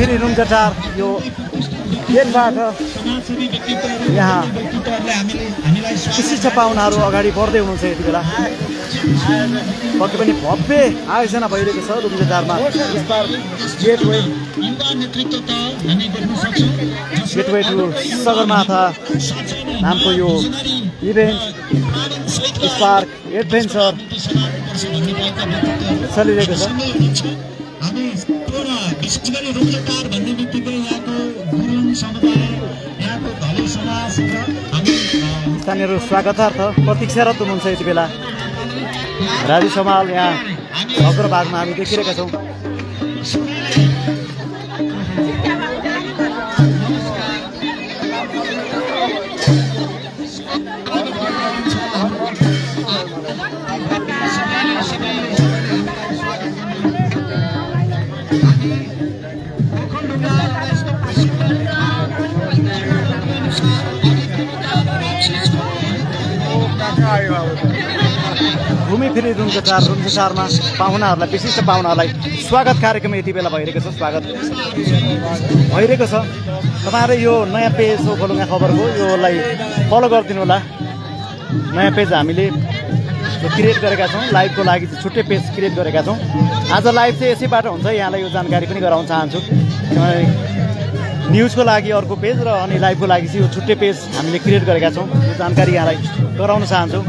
फेरि रुम्जाटार यो गेटबाट यहाँ विशिष्ट पाहुनाहरू अगाडि बढ्दै हुनुहुन्छ यति बेला। पक्कै पनि भव्य आयोजना भइरहेको छ रुम्जाटारमा। गेटवे टु सगरमाथा नामको यो इभेन्ट स्पार्क एडभेन्चर चलिरहेको छ। स्थानीयहरू स्वागतार्थ प्रतीक्षारत हुनुहुन्छ यति बेला। राजु समाल यहाँ अग्रभागमा हामी देखिरहेका छौँ। घुमी फिरी रुम्जाटारमा पाहुनाहरूलाई विशिष्ट पाहुनाहरूलाई स्वागत कार्यक्रम यति बेला भइरहेको छ। स्वागत भइरहेको छ। तपाईँहरू यो नयाँ पेज हो खोलुङ्गा खबरको, योलाई फलो गरिदिनु होला। नयाँ पेज हामीले क्रिएट गरेका छौँ, लाइभको लागि छुट्टै पेज क्रिएट गरेका छौँ। आज लाइभ चाहिँ यसैबाट हुन्छ। यहाँलाई यो जानकारी पनि गराउन चाहन्छु। न्युजको लागि अर्को पेज र अनि लाइभको लागि चाहिँ यो छुट्टै पेज हामीले क्रिएट गरेका छौँ। यो जानकारी यहाँलाई गराउन चाहन्छु।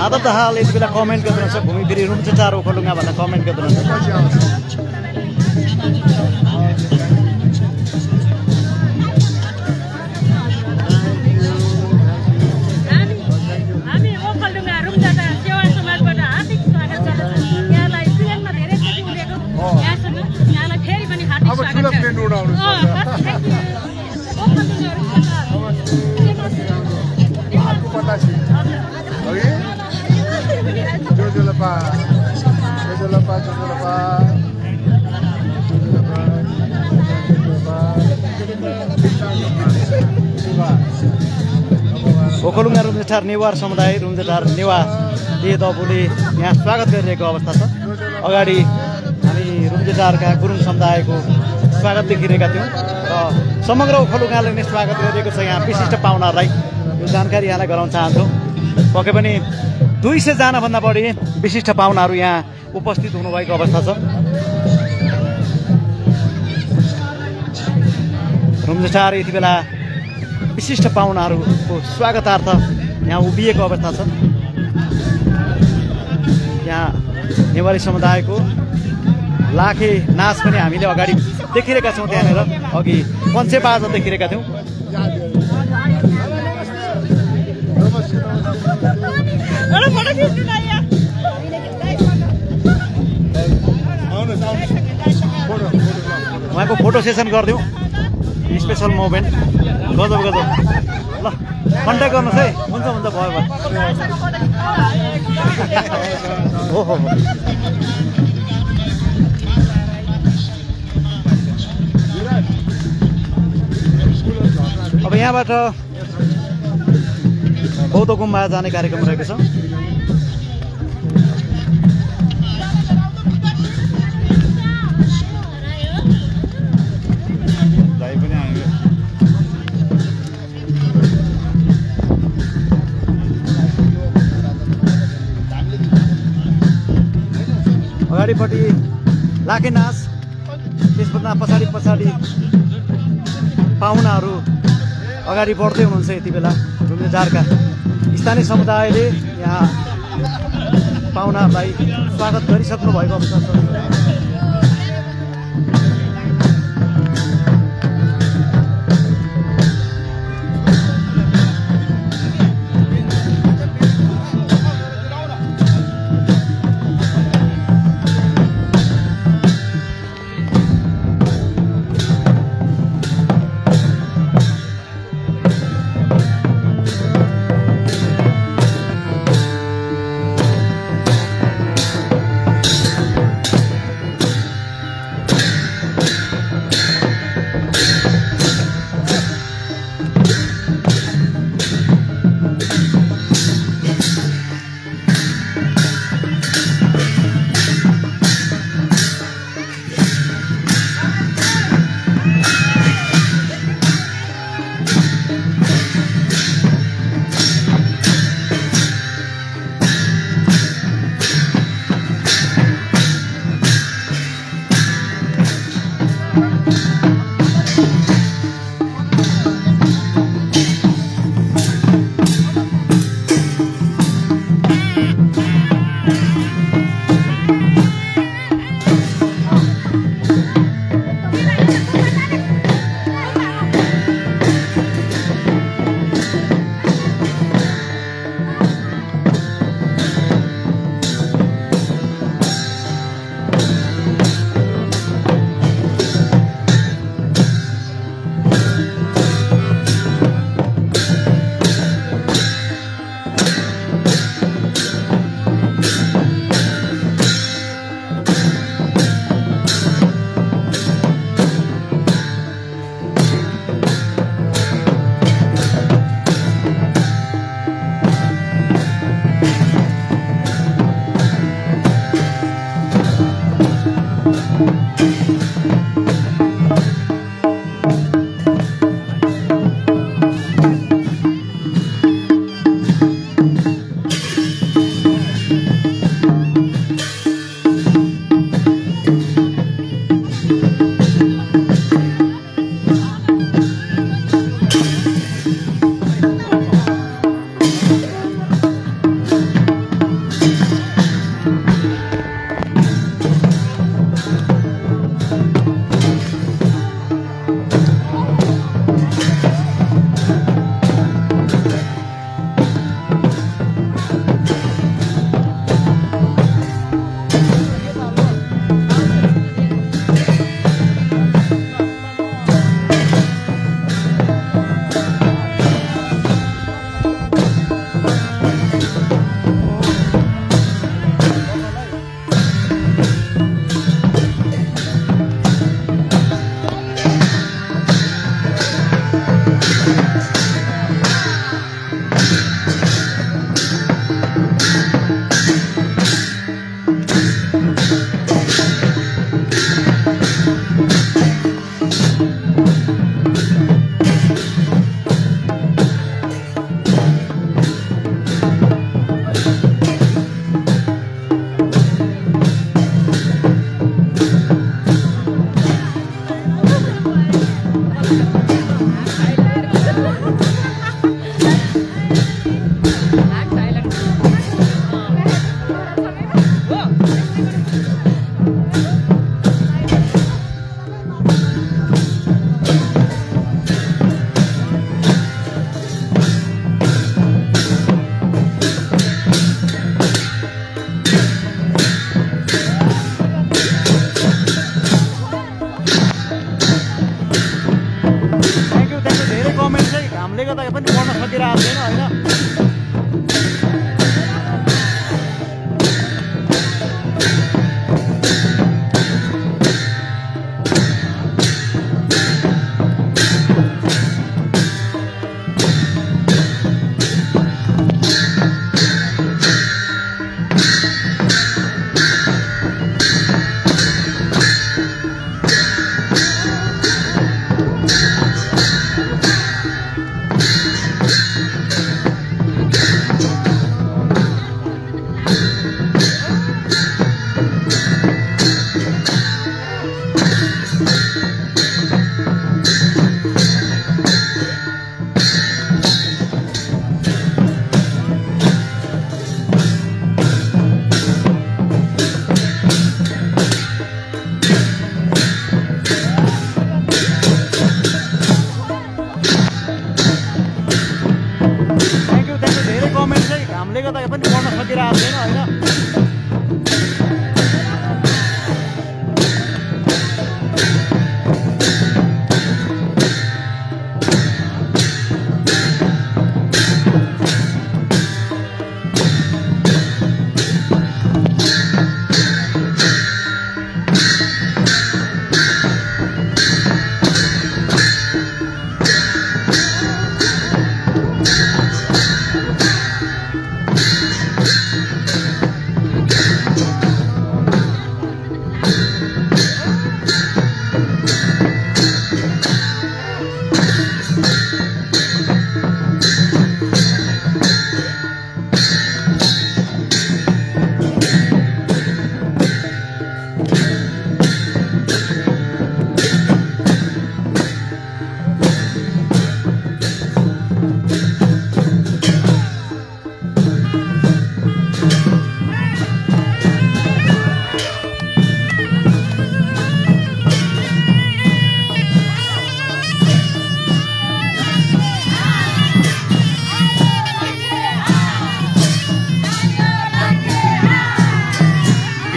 आदत हाल यति बेला कमेन्ट गरिदिनुहोस्। घुमी फिरी रुम्जाटार ओखलढुङ्गा भनेर कमेन्ट गरिदिनुहोस्। हामी ओखलढुङ्गा रुम्जाटार सेवा समाजबाट हार्दिक स्वागत छ। यहाँलाई सिजनमा धेरैचोटि उडेको यहाँसँग यहाँलाई फेरि पनि हार्दिक स्वागत छ। ओखलढुङ्गा रुम्जाटार नेवार समुदाय रुम्जाटार नेवा दबुले यहाँ स्वागत गरिरहेको अवस्था छ। अगाडि हामी रुम्जाटारका गुरुङ समुदायको स्वागत देखिरहेका थियौँ र समग्र ओखलढुङ्गाले नै स्वागत गरिरहेको छ। यहाँ विशिष्ट पाहुनाहरूलाई यो जानकारी यहाँलाई गराउन चाहन्छौँ। पक्कै पनि 200 जनाभन्दा बढी विशिष्ट पाहुनाहरू यहाँ उपस्थित हुनुभएको अवस्था छ। रुम्जाटार यति बेला विशिष्ट पाहुनाहरूको स्वागतार्थ यहाँ उभिएको अवस्था छ। यहाँ नेवारी समुदायको लाखे नाच पनि हामीले अगाडि देखिरहेका छौँ। त्यहाँनिर अघि पञ्चे बाजा देखिरहेका थियौँ। उहाँको फोटो सेसन गरिदिउँ। स्पेसल मोमेन्ट गजब गजब। ल कन्ट्याक्ट गर्नुहोस् है। हुन्छ हुन्छ भयो भयो। हो हो अब यहाँबाट बौद्ध गुम्बा जाने कार्यक्रम रहेको छ। अगाडिपट्टि लाखे नाच, त्यसभन्दा पछाडि पछाडि पाहुनाहरू अगाडि बढ्दै हुनुहुन्छ। यति बेला रुम्जाटारका स्थानीय समुदायले यहाँ पाहुनाहरूलाई स्वागत गरिसक्नु भएको अवस्था छ। भन्दैन होइन। घामले गर्दा पनि पढ्न सकिरहेको छैन होइन।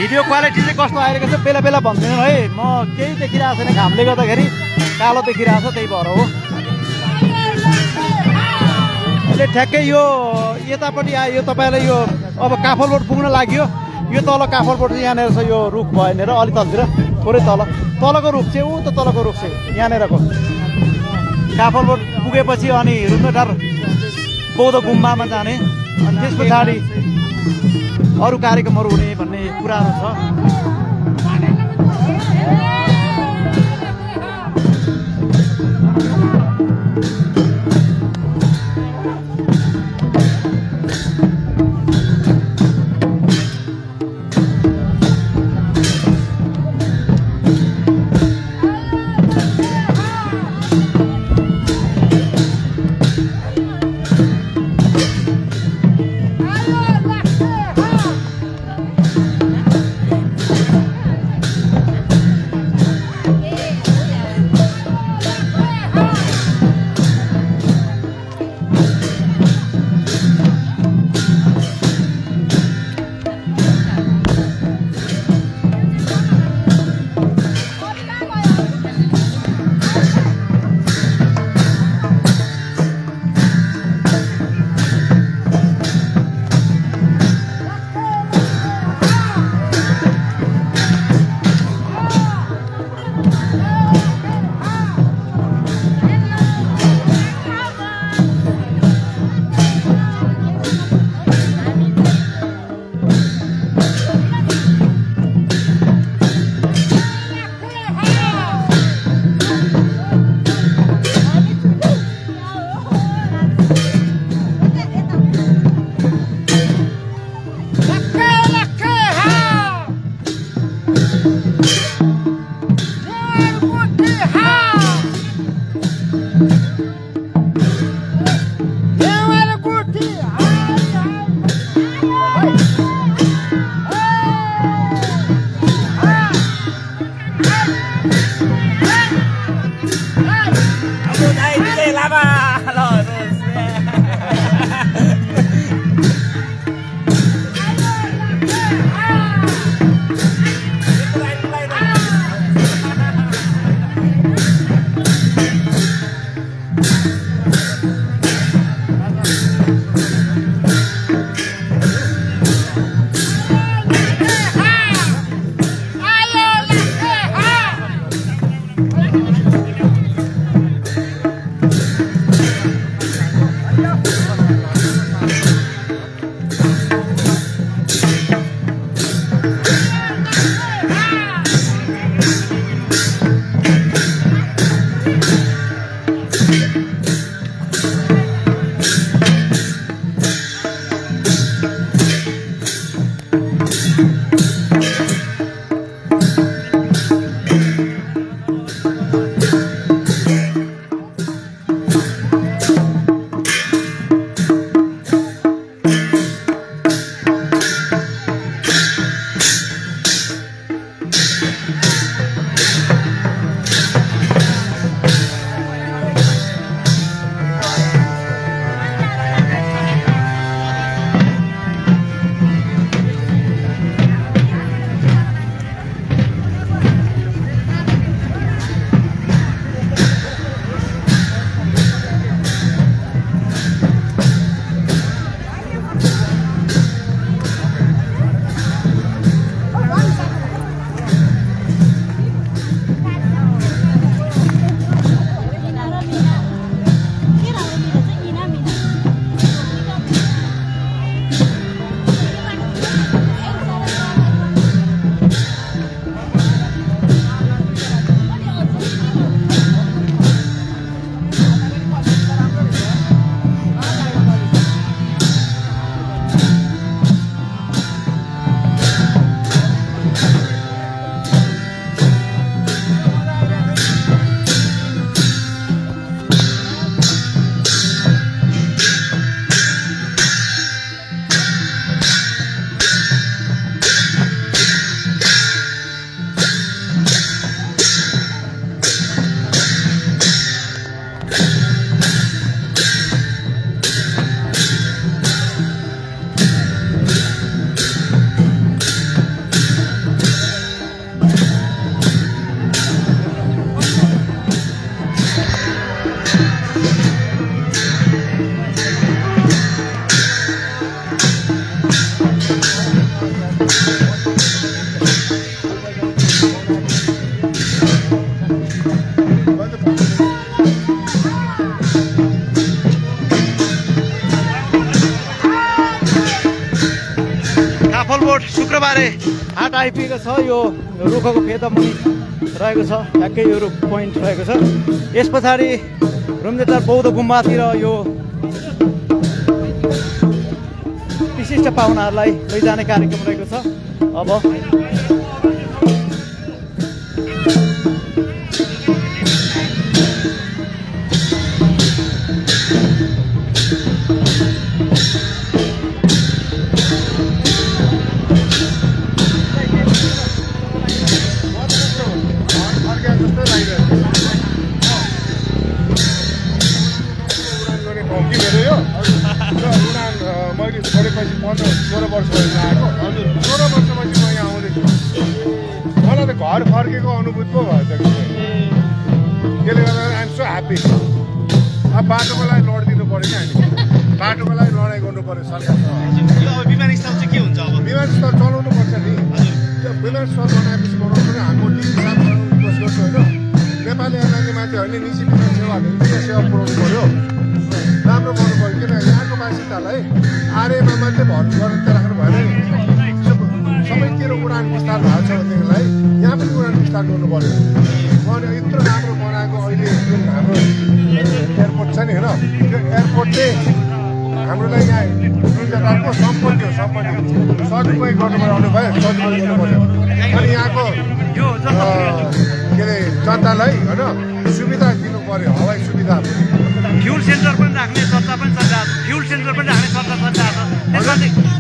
भिडियो क्वालिटी चाहिँ कस्तो आइरहेको छ बेला बेला भन्दैन है। म केही देखिरहेको छैन घामले गर्दाखेरि कालो देखिरहेको छ त्यही भएर हो। अहिले ठ्याक्कै यो यतापट्टि आयो तपाईँलाई यो अब काफलबोट पुग्न लाग्यो। यो तल काफलबोट चाहिँ यहाँनिर छ यो रुख भएनेर अलि तलतिर थोरै तलको रुख चाहिँ ऊ त तलको रुख चाहिँ यहाँनिरको काफलबोट पुगेपछि अनि रुम्नेटार बौद्ध गुम्बामा जाने अनि त्यस पछाडि अरू कार्यक्रमहरू हुने भन्ने कुराहरू छ। शुक्रबारे हाट आइपुगेको छ। यो रुखको फेदा मुनि रहेको छ, ठ्याक्कै यो रुख पोइन्ट रहेको छ। यस पछाडि रुम्तेटार बौद्ध गुम्बातिर यो विशिष्ट पाहुनाहरूलाई लैजाने कार्यक्रम रहेको छ। अब मैले छोडेपछि 16 वर्ष भएर आएको। हजुर 16 वर्षपछि म यहाँ आउँदैछु। मलाई त घर फर्केको अनुभूति पो भयो त। त्यसले गर्दा आइएम सो ह्याप्पी। अब बाटोको लागि लडिदिनु पऱ्यो कि हामी, बाटोको लागि लडाइँ गर्नु पऱ्यो सरकारसँग। यो अब विमानस्थल चाहिँ के हुन्छ? अब विमानस्थल चलाउनु पर्छ नि। त्यो विमानस्थल बनाएपछि बनाउनु पनि हाम्रो टिम साथहरू रिक्वेस्ट गर्छु होइन। नेपाली जाने मान्छेहरूले निजी विमान सेवाहरूले किन सेवा पुऱ्याउनु पऱ्यो, राम्रो गर्नु पऱ्यो। किन यहाँको बासिन्दालाई आर्यमा मात्रै भर गरेर त राख्नु भएन नि। सबैतिर उडान विस्तार भएको छ भनेदेखिलाई यहाँ पनि उडान विस्तार गर्नु पऱ्यो। अनि यत्रो राम्रो बनाएको अहिले जुन हाम्रो एयरपोर्ट छ नि होइन, त्यो एयरपोर्टले हाम्रोलाई यहाँ रुम्तेटारको सम्पत्ति हो, सम्पत्ति सदुपयोग गर्नु पर्यो भयो, सदुपयोग गर्नु पऱ्यो। अनि यहाँको के अरे जनतालाई होइन सुविधा दिनु पऱ्यो, हवाई सुविधा। फ्युल सेन्टर पनि राख्ने चर्चा पनि चलिरहेको छ। फ्युल सेन्टर पनि राख्ने चर्चा चलिरहेको छ। त्यसमा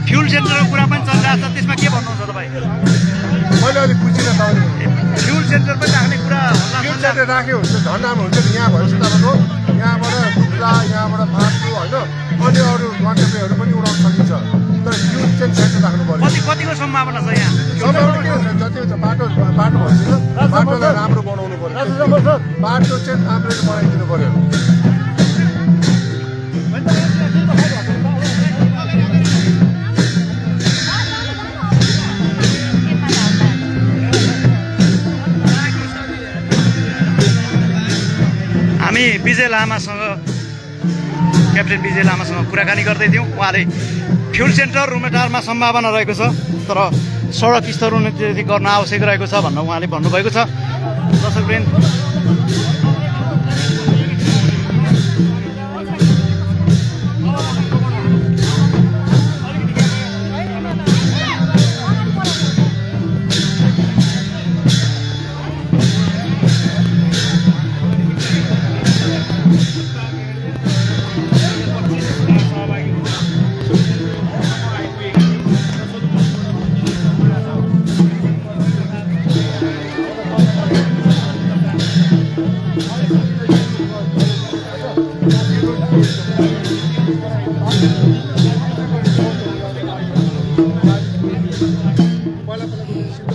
फ्युल सेन्टरको कुरा पनि चलिरहेको छ। त्यसमा के भन्नुहुन्छ तपाईँ? मैले अलिक बुझिनँ तपाईँले। फ्युल सेन्टर पनि राख्ने कुरा, फ्युल सेन्टर राख्यो भने चाहिँ झन्डामा हुन्छ नि। यहाँ भएपछि तपाईँको यहाँबाट खुद्रा, यहाँबाट फाँटु होइन अनि अरू गन्तव्यहरू पनि उडाउन सकिन्छ। तर फ्युल चाहिँ सेन्टर राख्नु पऱ्यो। कतिको सम्भावना छ यहाँ? सम्भावना के हुन्छ, जति हुन्छ बाटो भएपछि बाटोलाई राम्रो बनाउनु पऱ्यो। बाटो चाहिँ राम्ररी बनाइदिनु पऱ्यो। हामी विजय लामासँग क्याप्टेन विजय लामासँग कुराकानी गर्दै थियौँ। उहाँले फ्युल सेन्टर रुमेटारमा सम्भावना रहेको छ, तर सडक स्तरोन्नति गर्न आवश्यक रहेको छ भनेर उहाँले भन्नुभएको छ। दर्शकवृन्द,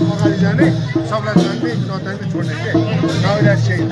अगाडि जाने सबलाई जान्ने नजान्ने छोड्ने के नाउ चाहिँ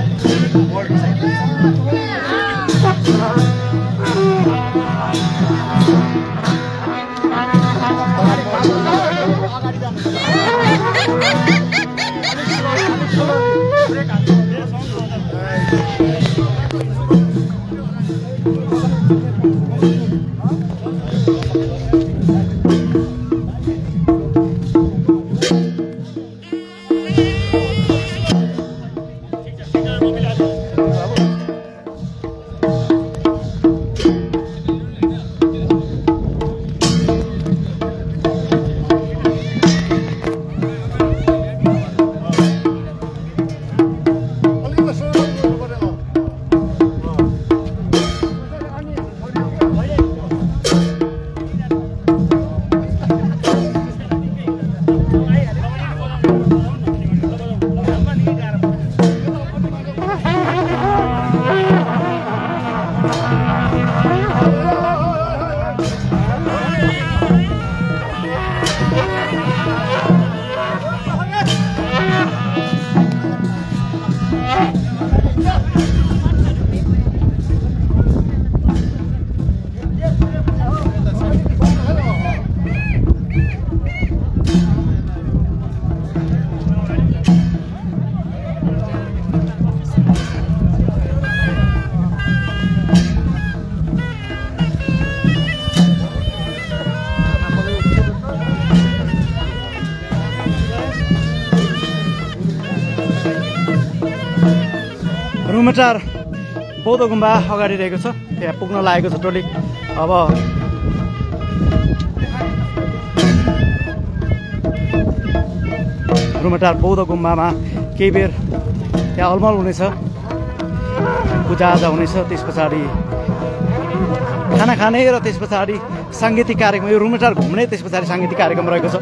रुमेटार बौद्ध गुम्बा अगाडि रहेको छ। त्यहाँ पुग्न लागेको छ टोली। अब रुमेटार बौद्ध गुम्बामा केही बेर त्यहाँ अलमल हुनेछ, पूजाआजा हुनेछ, त्यस पछाडि खाना खाने र त्यस पछाडि साङ्गीतिक कार्यक्रम। यो रुमेटार घुम्ने, त्यस पछाडि साङ्गीतिक कार्यक्रम रहेको छ।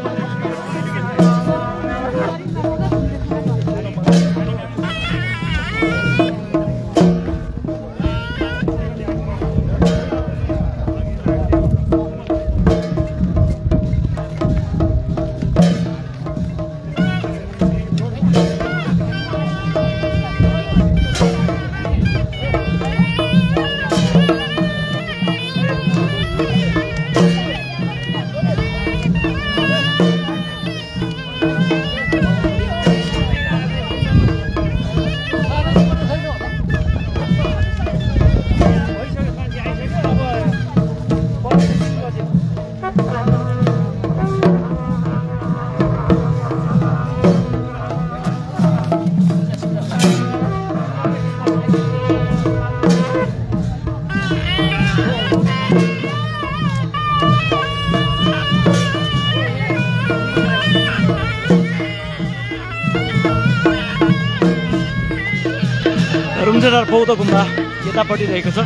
रुम्जेटार बौद्ध गुम्बा यतापट्टि रहेको छ।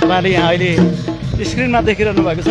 तपाईँले यहाँ अहिले स्क्रिनमा देखिरहनु भएको छ।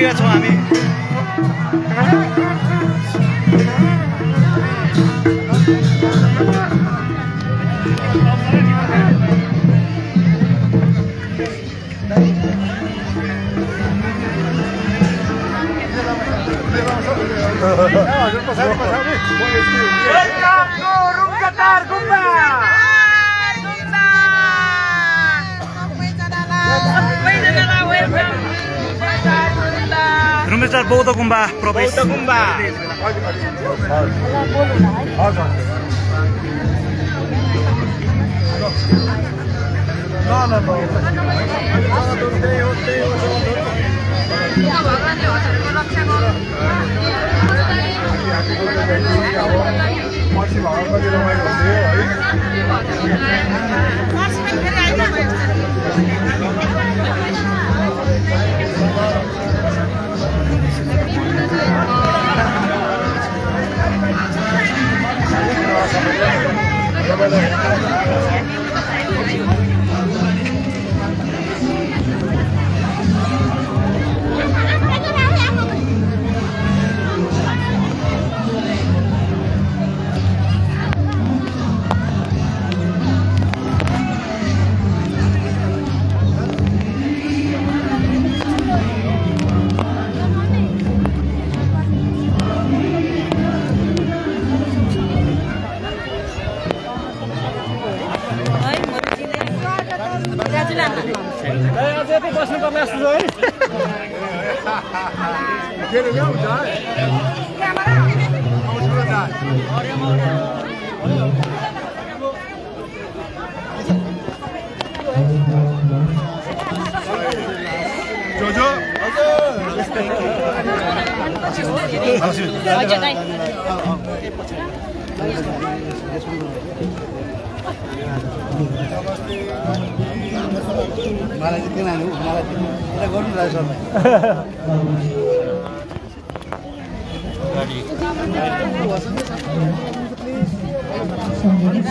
आइपुगेका छौँ हामी। रुम्बेटार बौद्ध गुम्बा प्रवेश।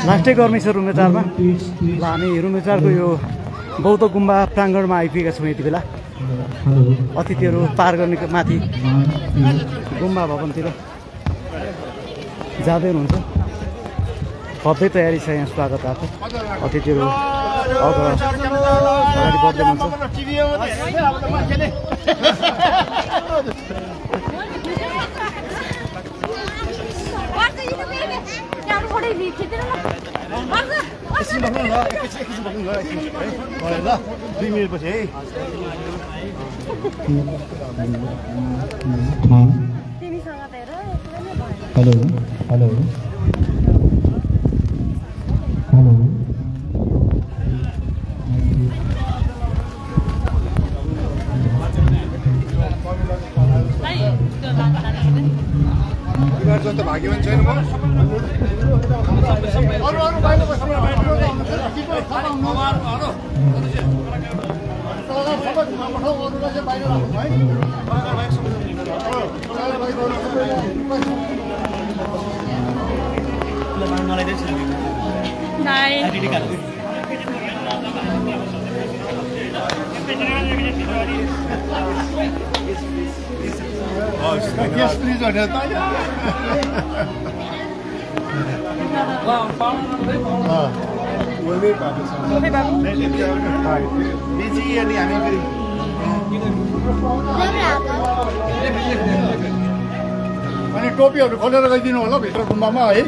लास्टै गर्मी छ रुम्बेटारमा। ल हामी रुम्बेटारको यो बौद्ध गुम्बा प्राङ्गणमा आइपुगेका छौँ। यति बेला अतिथिहरू पार गर्ने माथि गुम्बा भवनतिर जाँदै हुनुहुन्छ। भव्य तयारी छ यहाँ स्वागतार्थ। अतिथिहरू अगाडि बढ्दै हुनुहुन्छ। जस्तो भाग्यवान छैन म। Yes, please, I know. अनि टोपीहरू खोलेर गइदिनु होला भित्र गुम्बामा है।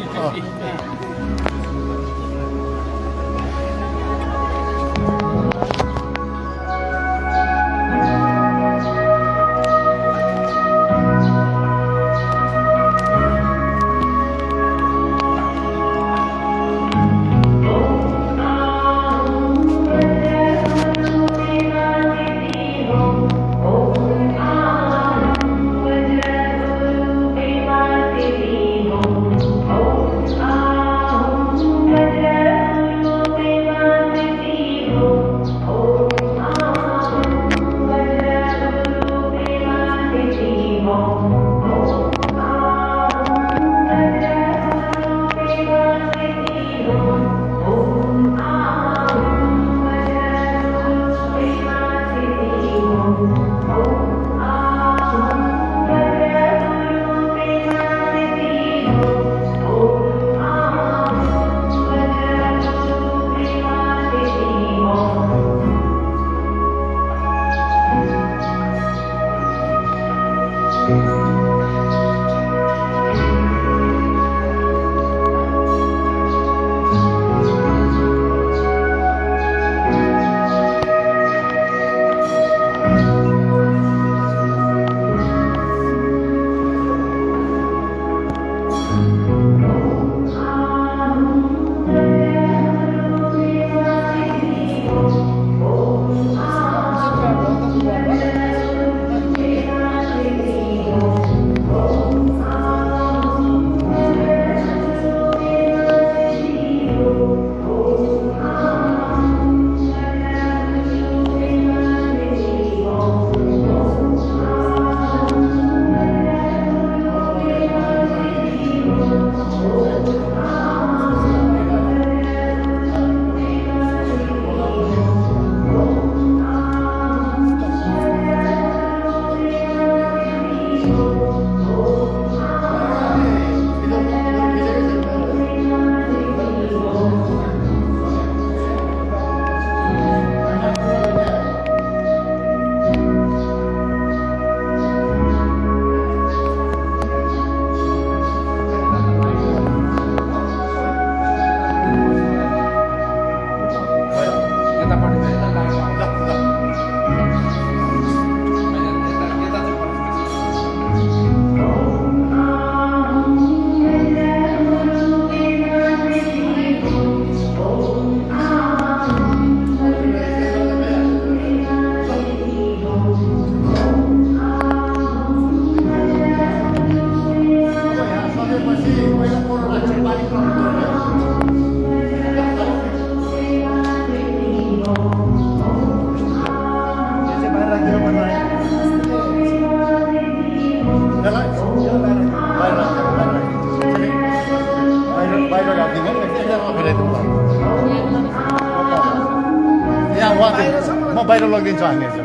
बाहिर लगिदिन्छु हामीहरूले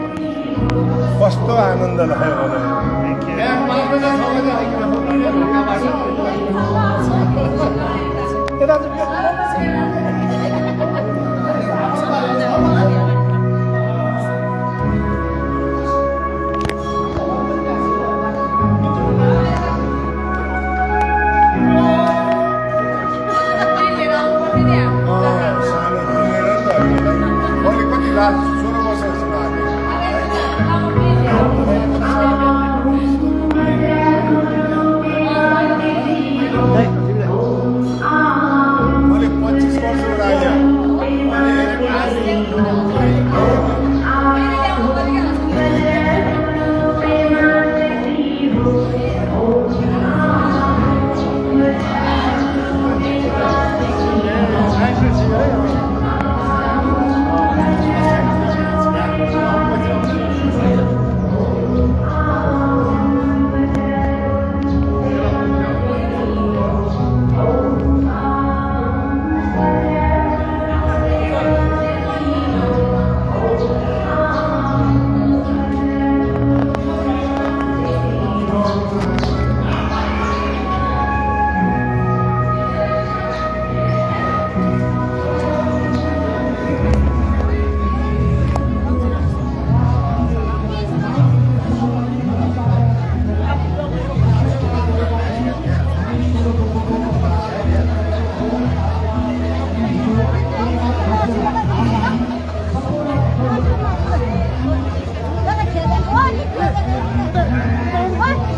कस्तो आनन्द लाग्यो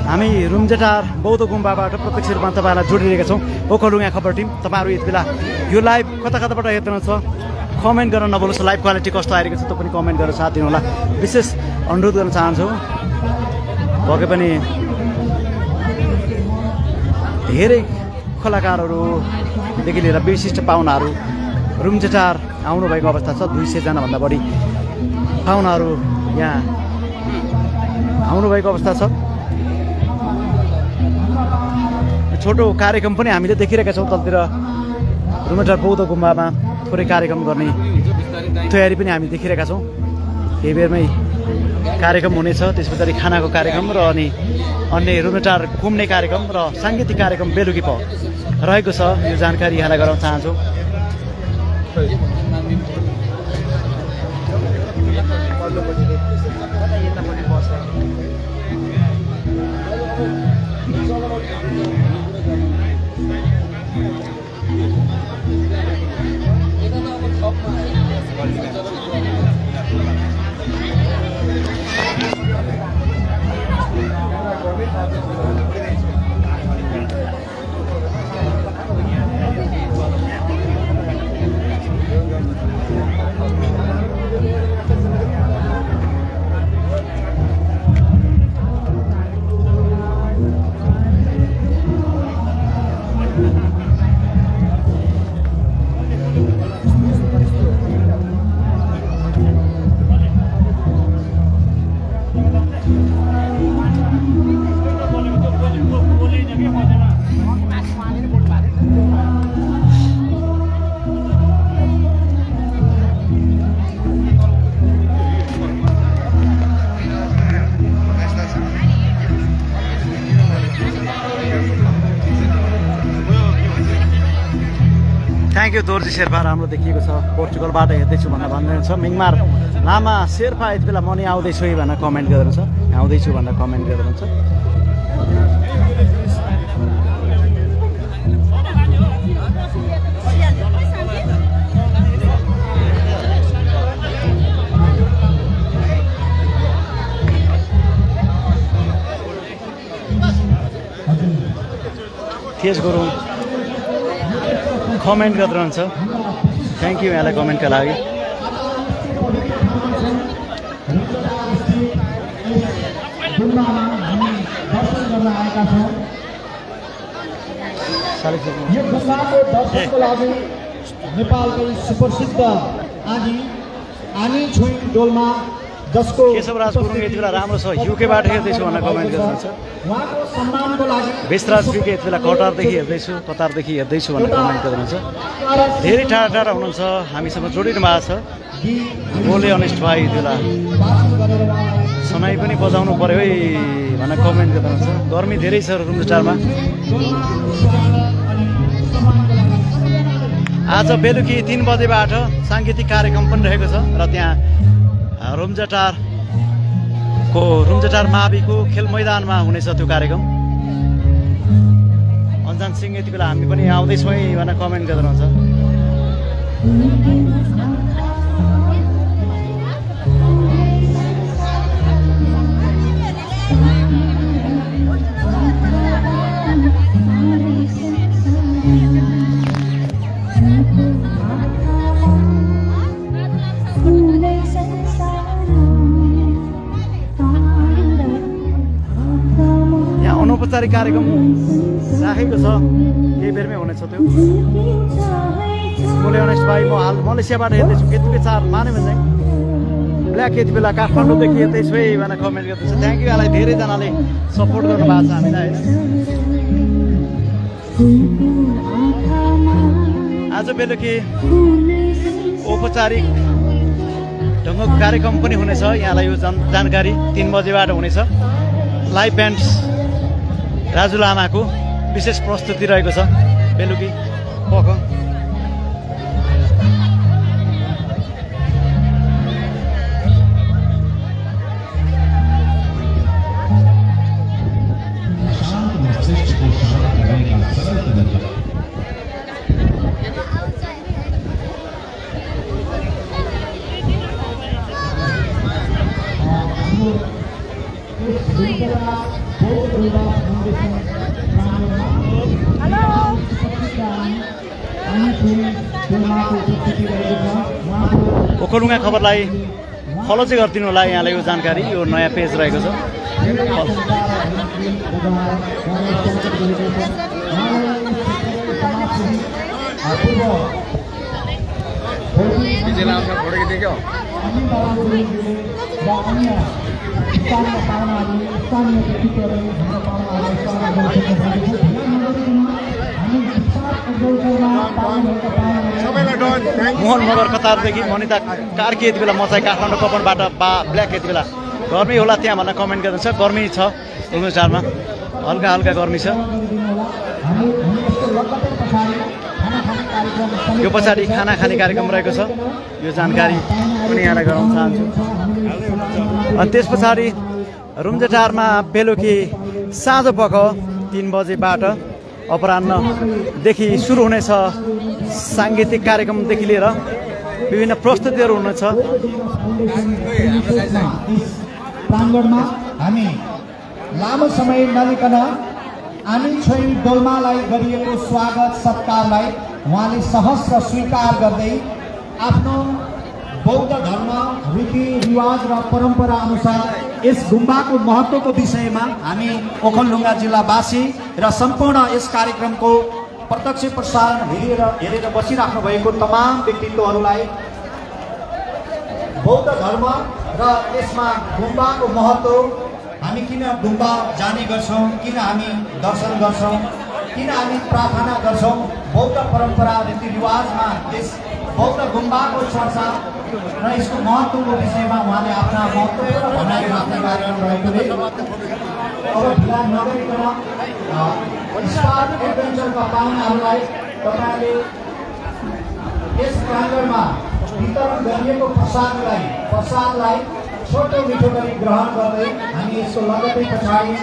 हामी रुम्जेटार बौद्ध गुम्बाबाट प्रत्यक्ष रूपमा तपाईँलाई जोडिरहेका छौँ ओखलडुङ्गा खबर टिम। तपाईँहरू यति बेला यो लाइभ कता कताबाट हेर्नुहुन्छ कमेन्ट गर्न नभुल्नुहोस्। लाइभ क्वालिटी कस्तो आइरहेको छ त्यो पनि कमेन्ट गरेर साथ दिनुहोला। विशेष अनुरोध गर्न चाहन्छु पक्कै पनि धेरै कलाकारहरूदेखि लिएर विशिष्ट पाहुनाहरू रुम्जेटार आउनुभएको अवस्था छ। 200 जनाभन्दा बढी पाहुनाहरू यहाँ आउनुभएको अवस्था छ। छोटो कार्यक्रम पनि हामीले देखिरहेका छौँ तलतिर रुम्जेटार बौद्ध गुम्बामा थोरै कार्यक्रम गर्ने तयारी पनि हामी देखिरहेका छौँ। केही बेरमै कार्यक्रम हुनेछ, त्यस पछाडि खानाको कार्यक्रम र अनि अन्य रुम्जेटार घुम्ने कार्यक्रम र साङ्गीतिक कार्यक्रम बेलुकी रहेको छ। यो जानकारी यहाँलाई गराउन चाहन्छु। थ्याङ्क यू दोर्जी शेर्पा, राम्रो देखिएको छ। पोर्चुगलबाट हेर्दैछु भनेर भन्नुहुन्छ। मिङमार लामा शेर्पा यति बेला म नि आउँदैछु है भनेर कमेन्ट गर्नुहुन्छ। आउँदैछु भनेर कमेन्ट गर्नुहुन्छ। तेज गुरुङ कमेन्ट गरिरहन्छ। थ्याङ्क यू यहाँलाई कमेन्टका लागि। नेपालकै सुप्रसिद्ध आनी छोइङ डोल्मा जसको केशवराज गुरुङ यति बेला राम्रो छ, युकेबाट हेर्दैछु भनेर कमेन्ट गर्नुहुन्छ। उहाँको सम्मानको लागि विश्राज विके यति बेला कतारदेखि हेर्दैछु भनेर कमेन्ट गर्नुहुन्छ। धेरै टाढा टाढा हुनुहुन्छ, हामीसँग जोडिनु भएको छ। गीत बोले अनेस्ट भाइ दुला वाचन गरेर उहाँलाई सनाई पनि बजाउनु पर्यो है भनेर कमेन्ट गर्नुहुन्छ। गर्मी धेरै छ रुम्जाटारमा। आज बेलुकी 3 बजेबाट साङ्गीतिक कार्यक्रम पनि रहेको छ र त्यहाँ रुम्जाटार माविको खेल मैदानमा हुनेछ त्यो कार्यक्रम। अन्जान सिंह यति बेला हामी पनि आउँदैछौँ है भनेर कमेन्ट गर्नुहुन्छ। अनौपचारिक कार्यक्रम राखेको छ, केही बेरमै हुनेछ त्यो। बोले अनेस्ट भाइ म हाल मलेसियाबाट हेर्दैछु, केटीको चार माने भने चाहिँ ब्ल्याक यति बेला काठमाडौँदेखि हेर्दैछु है भनेर कमेन्ट गर्दैछ। थ्याङ्क यू यहाँलाई, धेरैजनाले सपोर्ट गर्नुभएको छ हामीलाई होइन। आज बेलुकी औपचारिक ढङ्गको कार्यक्रम पनि हुनेछ, यहाँलाई यो जानकारी 3 बजेबाट हुनेछ। लाइभ ब्यान्ड राजु लामाको विशेष प्रस्तुति रहेको छ बेलुकी पख। ओखलुङ्गा खबरलाई फलो चाहिँ गरिदिनु होला यहाँलाई यो जानकारी, यो नयाँ पेज रहेको छ। मोहन मगर कतारदेखि मनिता कार्की यति बेला मचाइ काठमाडौँ कपनबाट ब्ल्याक यति बेला गर्मी होला त्यहाँ भनेर कमेन्ट गर्नुहुन्छ। गर्मी छ रुम्जाटारमा, हल्का हल्का गर्मी छ। यो पछाडि खाना खाने कार्यक्रम रहेको छ, यो जानकारी पनि यहाँलाई गराउन चाहन्छु। अनि त्यस पछाडि रुम्जाटारमा बेलुकी साँझपख 3 बजेबाट अपराह्नदेखि सुरु हुनेछ साङ्गीतिक कार्यक्रमदेखि लिएर विभिन्न प्रस्तुतिहरू हुनेछ। प्राङ्गणमा हामी लामो समय नलिकन आनी छोई डोल्मालाई गरिएको स्वागत सत्कारलाई उहाँले सहस्र स्वीकार गर्दै आफ्नो बौद्ध धर्म रीतिरिवाज र परम्परा अनुसार यस गुम्बाको महत्त्वको विषयमा हामी ओखलढुङ्गा जिल्लावासी र सम्पूर्ण यस कार्यक्रमको प्रत्यक्ष प्रसारण हेरेर बसिराख्नु भएको तमाम व्यक्तित्वहरूलाई बौद्ध धर्म र यसमा गुम्बाको महत्त्व, हामी किन गुम्बा जाने गर्छौँ, किन हामी दर्शन गर्छौँ, किन हामी प्रार्थना गर्छौँ, बौद्ध परम्परा रीतिरिवाजमा यस बौद्ध गुम्बाको चर्चा र यसको महत्त्वको विषयमा उहाँले आफ्ना महत्त्वपूर्ण भनाइ राख्ने कार्यक्रम रहेकोले अब ढिला नगरिकन स्टार एडभेन्चरका पाहुनाहरूलाई तपाईँले यस प्राङ्गणमा वितरण गरिएको प्रसादलाई छोटो मिठो गरी ग्रहण गर्दै हामी यसको लगत्तै पछाडि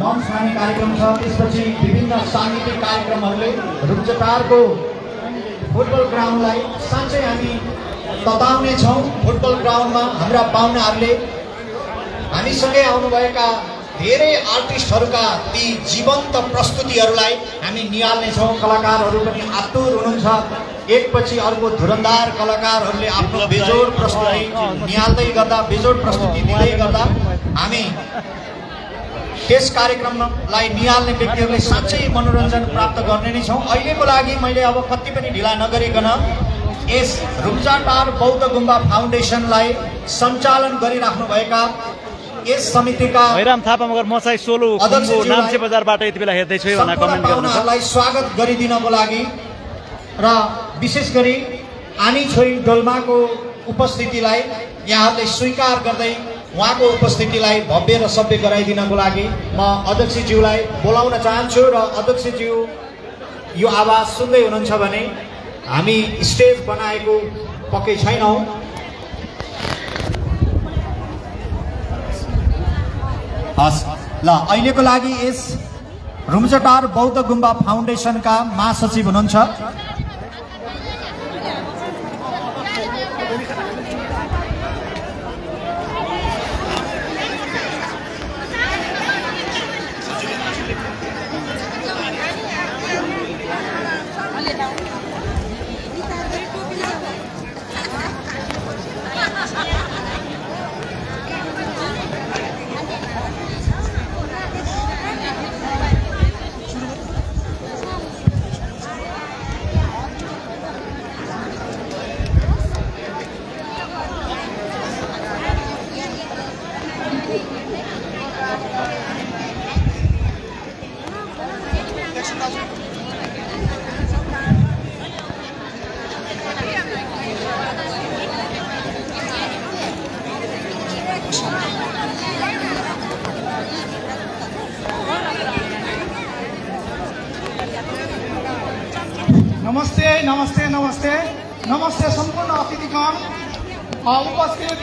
लन्च खाने कार्यक्रम छ। त्यसपछि विभिन्न साङ्गीतिक कार्यक्रमहरूले रुम्जाटारको फुटबल ग्राउन्डलाई साँच्चै हामी तताउने छौँ। फुटबल ग्राउन्डमा हाम्रा पाहुनाहरूले हामीसँगै आउनुभएका धेरै आर्टिस्टहरूका ती जीवन्त प्रस्तुतिहरूलाई हामी निहाल्नेछौँ। कलाकारहरू पनि आतुर हुनुहुन्छ, एकपछि अर्को धुरन्धार कलाकारहरूले आफ्नो बेजोड प्रस्तुति निहाल्दै गर्दा, बेजोड प्रस्तुति दिँदै गर्दा हामी त्यस कार्यक्रमलाई निहाल्ने व्यक्तिहरूले साँच्चै मनोरञ्जन प्राप्त गर्ने नै छौँ। अहिलेको लागि मैले अब कति पनि ढिला नगरिकन यस रुम्जाटार बौद्ध गुम्बा फाउन्डेसनलाई सञ्चालन गरिराख्नुभएका यस समितिका हैराम थापा मगर मचाइ सोलो नाम्चे बजारबाट यति बेला हेर्दैछु भनेर कमेन्ट गर्नुहुन्छ। स्वागत गरिदिनको लागि र विशेष गरी आनी छोई डोल्माको उपस्थितिलाई यहाँहरूले स्वीकार गर्दै उहाँको उपस्थितिलाई भव्य र सभ्य गराइदिनको लागि म अध्यक्षज्यूलाई बोलाउन चाहन्छु र अध्यक्षज्यू यो आवाज सुन्दै हुनुहुन्छ भने हामी स्टेज बनाएको पक्कै छैनौँ। हस् ल, अहिलेको लागि यस रुम्जाटार बौद्ध गुम्बा फाउन्डेसनका महासचिव हुनुहुन्छ नमस्ते नमस्ते नमस्ते नमस्ते सम्पूर्ण अतिथिगण, उपस्थित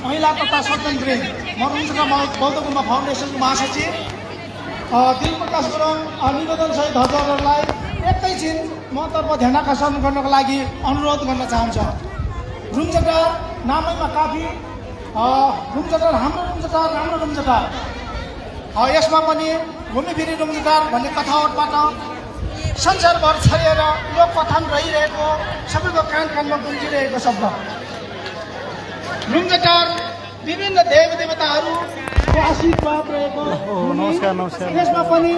महिला तथा स्वतन्त्री म रुम्जाटार बौद्ध गुम्बा फाउन्डेसनको महासचिव दिल प्रकाश गुरुङ निवेदन सहित हजुरहरूलाई एकैछिन मतर्फ ध्यान आकर्षण गर्नको लागि अनुरोध गर्न चाहन्छ। रुम्जाटार नामैमा काफी, रुम्जाटार हाम्रो रुम्जाटार राम्रो रुम्जाटार, यसमा पनि घुमिफिरी रुम्जाटार भन्ने कथावटबाट संसारभर छरिएर यो कथन रहिरहेको सबैको कान कानमा गुन्जिरहेको शब्द। रुम्जाटार विभिन्न देवी देवताहरूको आशीर्वाद रहेको नमस्कार नमस्कार। यसमा पनि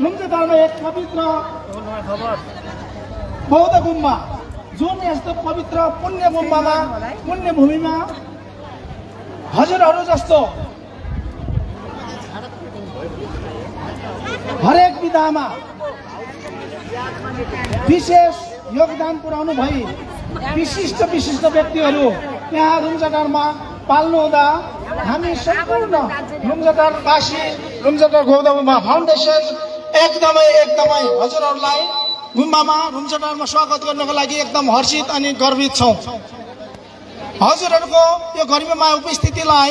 रुम्जाटारमा एक पवित्र बौद्ध गुम्बा, जुन यस्तो पवित्र पुण्य गुम्बामा पुण्य भूमिमा हजुरहरू जस्तो हरेक विधामा विशेष योगदान पुर्याउनु भई विशिष्ट व्यक्तिहरू यहाँ रुम्जाटारमा पाल्नु हुँदा हामी सम्पूर्ण रुम्जाटारवासी, रुम्जाटार बौद्ध गुम्बा फाउन्डेसन एकदमै हजुरहरूलाई गुम्बामा रुम्जाटारमा स्वागत गर्नको लागि एकदम हर्षित अनि गर्वित छौँ। हजुरहरूको यो गरिमामय उपस्थितिलाई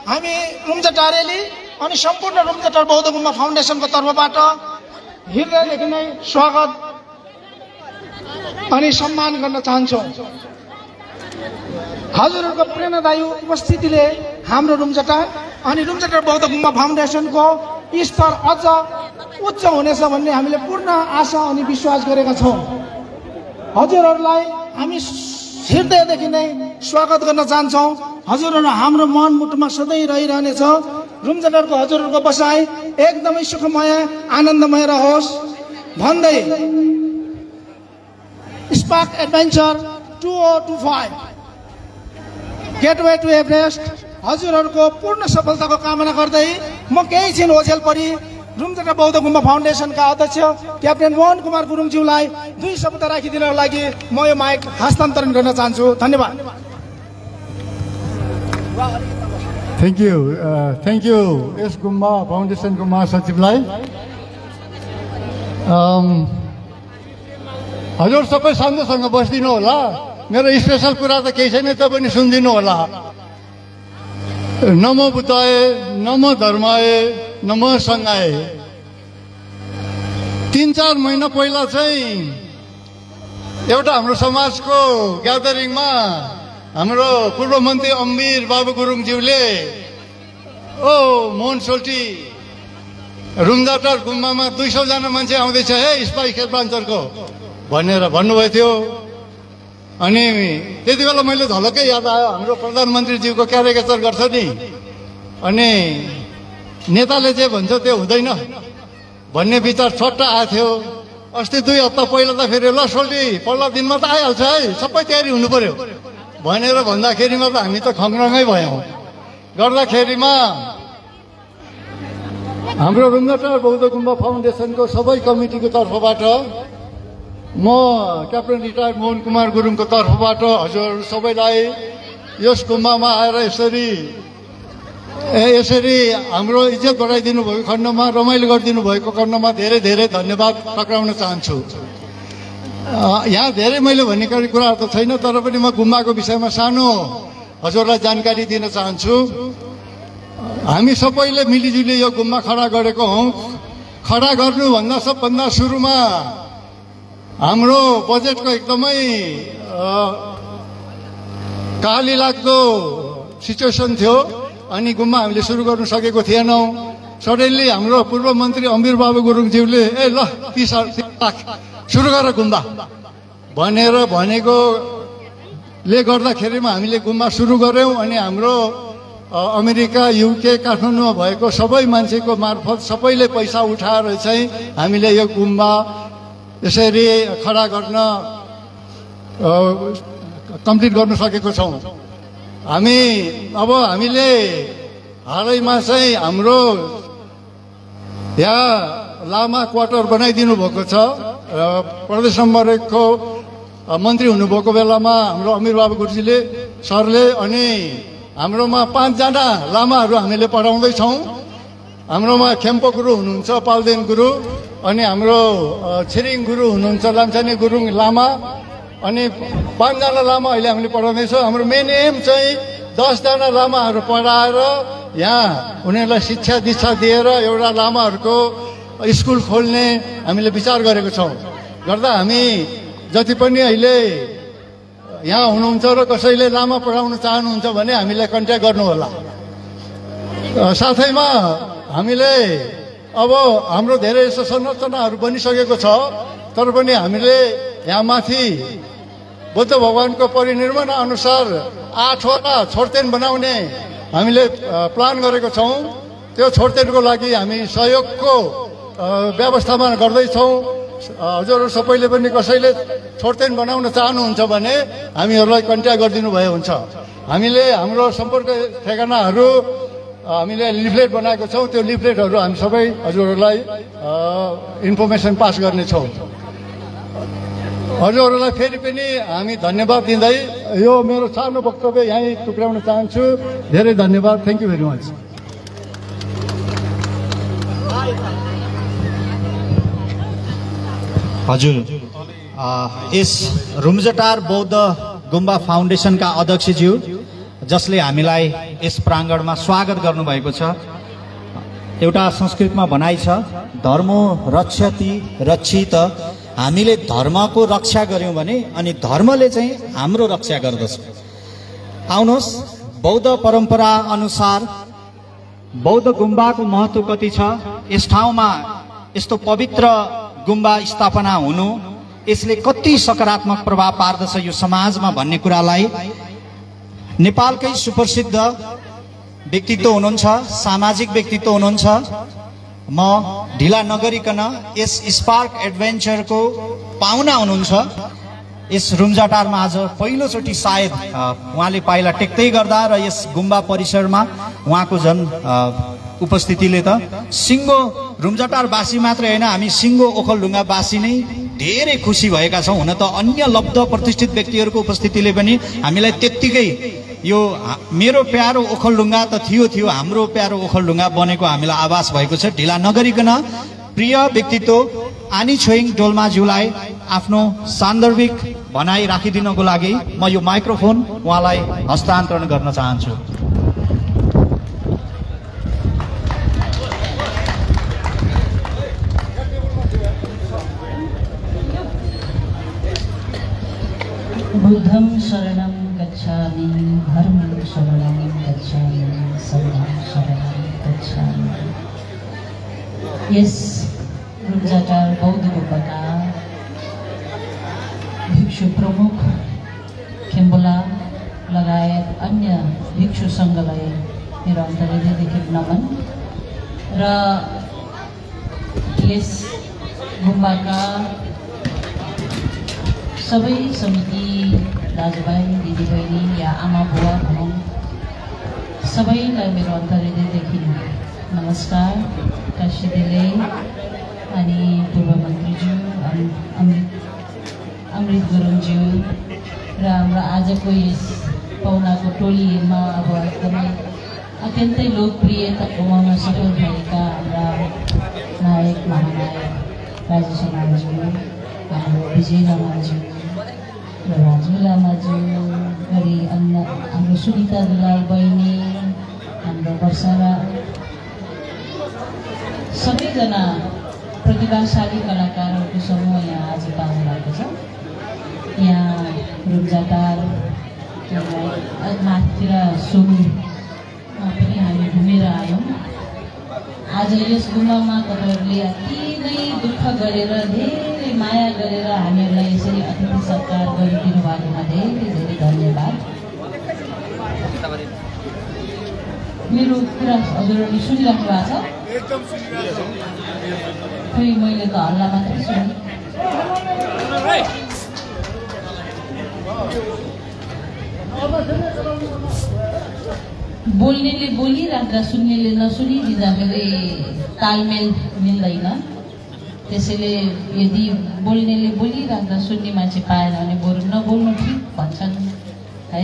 हामी रुम्जाटारेली अनि सम्पूर्ण रुम्जाटार बौद्ध गुम्बा फाउन्डेसनको तर्फबाट हृदयदेखि नै स्वागत अनि सम्मान गर्न चाहन्छौँ। हजुरहरूको प्रेरणादायी उपस्थितिले हाम्रो रुम्जाटार अनि रुम्जाटार बौद्ध गुम्बा फाउन्डेसनको स्तर अझ उच्च हुनेछ भन्ने हामीले पूर्ण आशा अनि विश्वास गरेका छौँ। हजुरहरूलाई हामी हृदयदेखि नै स्वागत गर्न चाहन्छौँ। हजुरहरू हाम्रो मन मुटुमा सधैँ रहिरहनेछ। रुम्जाटारको हजुरहरूको बसाइ एकदमै सुखमय आनन्दमय रहोस् भन्दै spark adventure 2025 gateway to Everest हजुरहरूको पूर्ण सफलताको कामना गर्दै म केही छिन ओझेल परि रुम्जाटार बौद्ध गुम्बा फाउन्डेसनका अध्यक्ष क्याप्टेन मोहन कुमार गुरुङज्यूलाई 2 शब्द राखिदिनको लागि म यो माइक हस्तान्तरण गर्न चाहन्छु। धन्यवाद। थ्याङ्क यू यस गुम्बा फाउन्डेसनको महासचिवलाई। हजुर सबै शान्तसँग बस्दिनु होला, मेरो स्पेसल कुरा त केही छैन, त पनि सुनिदिनु होला। नमो बुद्धाय, नमो धर्माय, नमो सङ्घाय। 3-4 महिना पहिला चाहिँ एउटा हाम्रो समाजको ग्यादरिङमा हाम्रो पूर्व मन्त्री अम्बिर बाबु गुरुङज्यूले मोहन सोल्टी रुम्जाटार गुम्बामा 200 जना मान्छे आउँदैछ है स्पाइस एडभेन्चरको भनेर भन्नुभएको थियो। अनि त्यति बेला मैले झलक्कै याद आयो, हाम्रो प्रधानमन्त्रीज्यूको क्यारिकेचर गर्छ नि, अनि नेताले जे भन्छ त्यो हुँदैन भन्ने विचार छट्ट आएको थियो। अस्ति 2 हप्ता पहिला त फेरि ल सोल्टी पल्ला दिनमा त आइहाल्छ है, सबै तयारी हुनु पर्यो भनेर भन्दाखेरिमा त हामी त खङ्ग्रङै भयौँ। गर्दाखेरिमा हाम्रो रुम्जाटार बौद्ध गुम्बा फाउन्डेसनको सबै कमिटीको तर्फबाट म क्याप्टेन रिटायर्ड मोहन कुमार गुरुङको तर्फबाट हजुर सबैलाई यस गुम्बामा आएर यसरी हाम्रो इज्जत बढाइदिनु भएको खण्डमा रमाइलो गरिदिनु भएको खण्डमा धेरै धेरै धन्यवाद टक्राउन चाहन्छु। यहाँ धेरै मैले भन्ने कुराहरू त छैन, तर पनि म गुम्बाको विषयमा सानो हजुरलाई जानकारी दिन चाहन्छु। हामी सबैले मिलिजुली यो गुम्बा खडा गरेको हौँ। खडा गर्नुभन्दा सबभन्दा सुरुमा हाम्रो बजेटको एकदमै काली लाग्दो सिचुएसन थियो अनि गुम्बा हामीले सुरु गर्नु सकेको थिएनौँ। सडनली हाम्रो पूर्व मन्त्री अमीर बाबु गुरुङज्यूले 30 लाख सुरु गर गुम्बा भनेर भनेकोले गर्दाखेरिमा हामीले गुम्बा सुरु गऱ्यौँ। अनि हाम्रो अमेरिका, युके, काठमाडौँमा भएको सबै मान्छेको मार्फत सबैले पैसा उठाएर चाहिँ हामीले यो गुम्बा यसरी खडा गर्न कम्प्लिट गर्न सकेको छौँ। हामीले हालैमा चाहिँ हाम्रो यहाँ लामा क्वार्टर बनाइदिनु भएको छ। प्रदेश नम्बर 1 को मन्त्री हुनुभएको बेलामा हाम्रो अमीर बाबु गुरुजीले सरले अनि हाम्रोमा 5 जना लामाहरू हामीले पढाउँदैछौँ। हाम्रोमा खेम्पो गुरु हुनुहुन्छ, पाल्देन गुरु, अनि हाम्रो छिरिङ गुरु हुनुहुन्छ, लाम्छाने गुरुङ लामा, अनि 5 जना लामा अहिले हामीले पढाउँदैछौँ। हाम्रो मेन एम चाहिँ 10 जना लामाहरू पढाएर यहाँ उनीहरूलाई शिक्षा दीक्षा दिएर एउटा लामाहरूको स्कुल खोल्ने हामीले विचार गरेको छौँ। गर्दा हामी जति पनि अहिले यहाँ हुनुहुन्छ र कसैले लामा पढाउन चाहनुहुन्छ भने हामीलाई कन्ट्याक्ट गर्नुहोला। साथैमा हामीले अब हाम्रो धेरै यस्तो संरचनाहरू बनिसकेको छ, तर पनि हामीले यहाँ माथि बुद्ध भगवानको परिनिर्वाण अनुसार 8वटा छोडतेन बनाउने हामीले प्लान गरेको छौँ। त्यो छोडतेनको लागि हामी सहयोगको व्यवस्थामा गर्दैछौँ। हजुरहरू सबैले पनि कसैले छोडतेन बनाउन चाहनुहुन्छ भने हामीहरूलाई कन्ट्याक्ट गरिदिनु भए हुन्छ। हामीले हाम्रो सम्पर्क ठेगानाहरू हामीले लिफलेट बनाएको छौँ। त्यो लिफलेटहरू हामी सबै हजुरहरूलाई इन्फर्मेसन पास गर्नेछौँ। हजुरहरूलाई फेरि पनि हामी धन्यवाद दिँदै यो मेरो सानो वक्तव्य यहीँ टुक्राउन चाहन्छु। धेरै धन्यवाद। Thank you very much. हजुर, यस रुम्जाटार बौद्ध गुम्बा फाउन्डेसनका अध्यक्षज्यू जसले हामीलाई यस प्राङ्गणमा स्वागत गर्नुभएको छ। एउटा संस्कृतमा भनाइ छ, धर्मो रक्षति रक्षित। हामीले धर्मको रक्षा गर्यौँ भने अनि धर्मले चाहिँ हाम्रो रक्षा गर्दछ। आउनुहोस्, बौद्ध परम्परा अनुसार बौद्ध गुम्बाको महत्त्व कति छ, यस ठाउँमा यस्तो पवित्र गुम्बा स्थापना हुनु यसले कति सकारात्मक प्रभाव पार्दछ यो समाजमा भन्ने कुरालाई नेपालकै सुप्रसिद्ध व्यक्तित्व हुनुहुन्छ, सामाजिक व्यक्तित्व हुनुहुन्छ। म ढिला नगरिकन यस स्पार्क एडभेन्चरको पाहुना हुनुहुन्छ। यस रुम्जाटारमा आज पहिलोचोटि सायद उहाँले पाइला टेक्दै गर्दा र यस गुम्बा परिसरमा उहाँको झन् उपस्थितिले त सिङ्गो रुम्जाटारवासी मात्रै होइन, हामी सिङ्गो ओखलढुङ्गावासी नै धेरै खुसी भएका छौँ। हुन त अन्य लब्ध प्रतिष्ठित व्यक्तिहरूको उपस्थितिले पनि हामीलाई त्यत्तिकै यो मेरो प्यारो ओखलढुङ्गा त थियो हाम्रो प्यारो ओखलढुङ्गा बनेको हामीलाई आभास भएको छ। ढिला नगरिकन प्रिय व्यक्तित्व आनी छोइङ डोल्माज्यूलाई आफ्नो सान्दर्भिक भनाइ राखिदिनको लागि म यो माइक्रोफोन उहाँलाई हस्तान्तरण गर्न चाहन्छु। बुद्धं शरणं गच्छामि, धर्मं शरणं गच्छामि, संघं शरणं गच्छामि। यस रुम्जाटार बौद्ध गुम्बाका भिक्षु प्रमुख खेम्बुला लगायत अन्य भिक्षु सङ्घलाई मेरो अन्तर्हृदयदेखि नमन र यस गुम्बाका सबै समिति दाजुभाइ दिदीबहिनी या आमा बुवा भनौँ सबैलाई मेरो अन्तर्हृदयदेखि नमस्कार। काशीदेले अनि पूर्व मन्त्रीज्यू अमित अमृत गुरुङज्यू र हाम्रो आजको यस पाहुनाको टोलीमा अब एकदमै अत्यन्तै लोकप्रियता गुमाउन सफल भएका हाम्रा नायक महानायक राजेश लामाज्यू, हाम्रो विजय लामाज्यू र राजु लामाज्यू गरी अन्य हाम्रो सुनिता दुलाल बहिनी, हाम्रो वर्षा, सबैजना प्रतिभाशाली कलाकारहरूको समूह यहाँ आज पाउनु भएको छ। यहाँ रुम्जाटार माथितिर सोलुमा पनि हामी घुमेर आयौँ। आज यस गुम्बामा तपाईँहरूले अति नै दुःख गरेर धेरै माया गरेर हामीहरूलाई यसरी अतिथि सत्कार गरिदिनु भएकोमा धेरै धेरै धन्यवाद। मेरो कुरा हजुरहरूले सुनिराख्नु भएको छ? एकदम सुनिरहेको छ। खै मैले त हल्ला मात्रै सुने। बोल्नेले बोलिराख्दा सुन्नेले नसुनिदिँदा फेरि तालमेल मिल्दैन। त्यसैले यदि बोल्नेले बोलिराख्दा सुन्ने मान्छे पाएन भने बरु नबोल्नु ठिक भन्छन् है।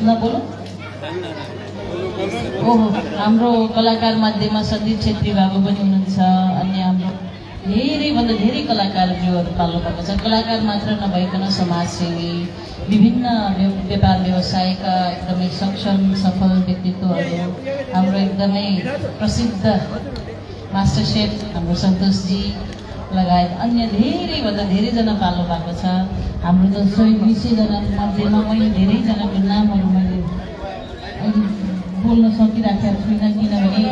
नबोल्नु। ओहो, हाम्रो कलाकार मध्येमा सन्दीप छेत्री बाबु पनि हुनुहुन्छ। अन्य हाम्रो धेरैभन्दा धेरै कलाकारज्यूहरू पाल्नु भएको छ। कलाकार मात्र नभइकन समाजसेवी, विभिन्न व्यापार व्यवसायका एकदमै सक्षम सफल व्यक्तित्वहरू, हाम्रो एकदमै प्रसिद्ध मास्टर सेफ हाम्रो सन्तोषजी लगायत अन्य धेरैभन्दा धेरैजना पाल्नु भएको छ। हाम्रो त 100-200 जना मध्येमा मैले धेरैजनाको नामहरू मैले बोल्न सकिराखेको छुइनँ, किनभने